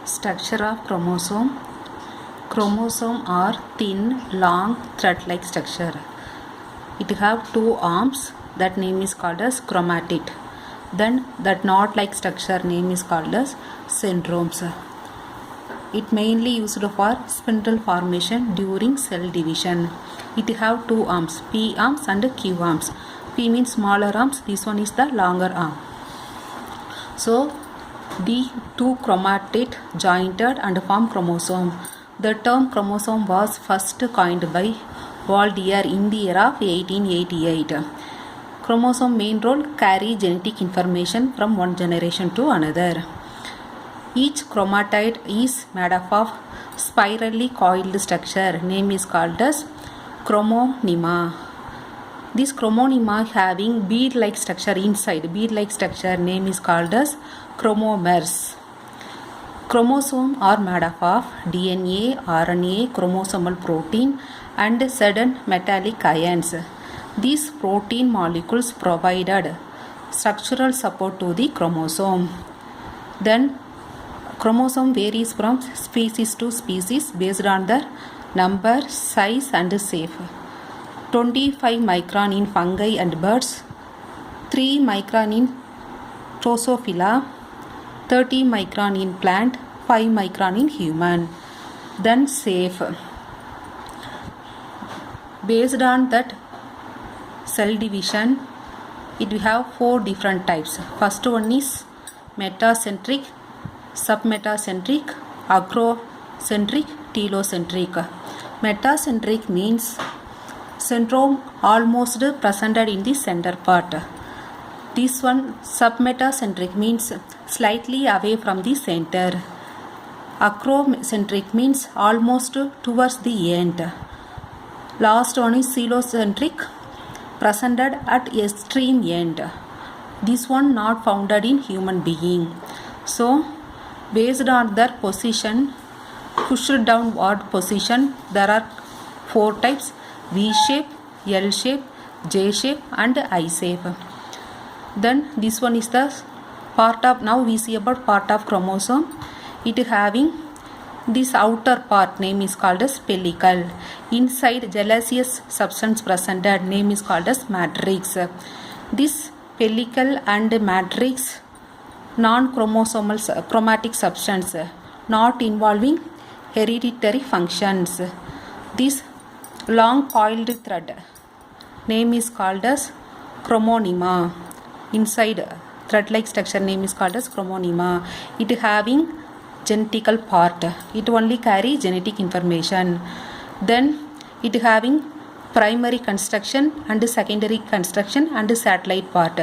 Structure of chromosome. Chromosome are thin, long, thread-like structure. It have two arms. That name is called as chromatid. Then that knot-like structure name is called as centromes. It mainly used for spindle formation during cell division. It have two arms, P arms and Q arms. P means smaller arms. This one is the longer arm. So the two chromatid jointed and form chromosome. The term chromosome was first coined by Waldeyer in the year of 1888. Chromosome main role carry genetic information from one generation to another. Each chromatid is made up of spirally coiled structure. Name is called as chromonema. This chromonema having bead-like structure inside. Bead-like structure name is called as chromomers. Chromosomes are made up of DNA, RNA, chromosomal protein and certain metallic ions. These protein molecules provided structural support to the chromosome. Then chromosome varies from species to species based on their number, size and shape. 25 micron in fungi and birds, 3 micron in Drosophila, 30 micron in plant, 5 micron in human. Then shape. Based on that cell division, it will have 4 different types. First one is metacentric, submetacentric, acrocentric, telocentric. Metacentric means centrome almost presented in the center part. This one submetacentric means slightly away from the center. Acrocentric means almost towards the end. Last one is telocentric, presented at extreme end. This one not found in human being. So based on their position, pushed downward position, there are 4 types: V shape, L shape, J shape and I shape. Then this one is the part of, now we see about part of chromosome. It having this outer part name is called as pellicle. Inside gelatinous substance presented name is called as matrix. This pellicle and matrix non-chromosomal chromatic substance not involving hereditary functions. This long coiled thread name is called as chromonema. Inside thread-like structure name is called as chromonema. It having genetical part. It only carry genetic information. Then it having primary construction and secondary construction and satellite part.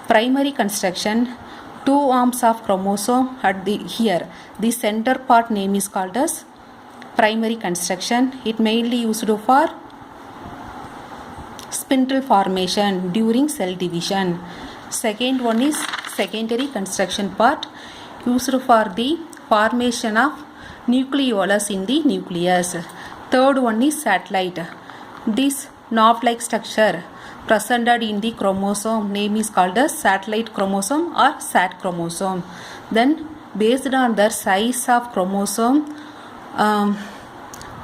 Primary construction, 2 arms of chromosome at the here. The center part name is called as primary construction. It mainly used for spindle formation during cell division. Second one is secondary construction part, used for the formation of nucleolus in the nucleus. Third one is satellite. This knob-like structure presented in the chromosome name is called as satellite chromosome or SAT chromosome. Then based on the size of chromosome,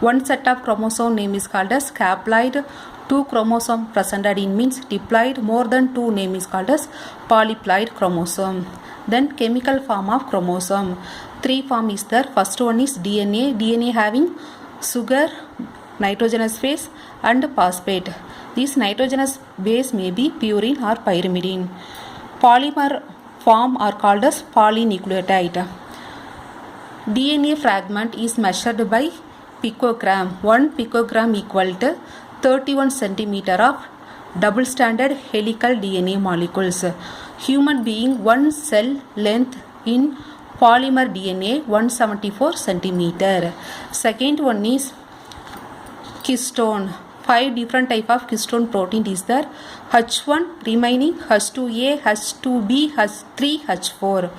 one set of chromosome name is called as haploid. 2 chromosome presented in means diploid. More than 2 name is called as polyploid chromosome. Then chemical form of chromosome, 3 form is there. First one is DNA. DNA having sugar, nitrogenous base and phosphate. This nitrogenous base may be purine or pyrimidine. Polymer form are called as polynucleotide. DNA fragment is measured by picogram. 1 picogram equal to 31 centimeter of double stranded helical DNA molecules. Human being 1 cell length in polymer DNA 174 centimeter. Second one is histone. 5 different type of histone protein is there. H1 remaining, H2A, H2B, H3, H4.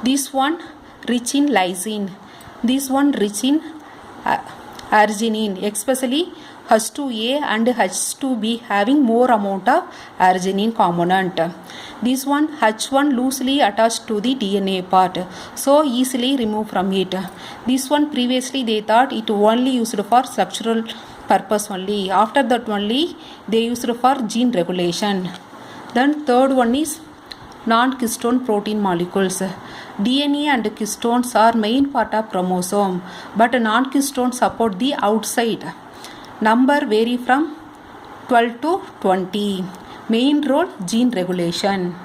This one rich in lysine. This one rich in arginine, especially H2A and H2B having more amount of arginine component. This one H1 loosely attached to the DNA part, so easily remove from it. This one previously they thought it only used for structural purpose only. After that only they used for gene regulation. Then third one is non-histone protein molecules. DNA and histones are main part of chromosome, but non-histones support the outside. Number vary from 12 to 20. Main role gene regulation.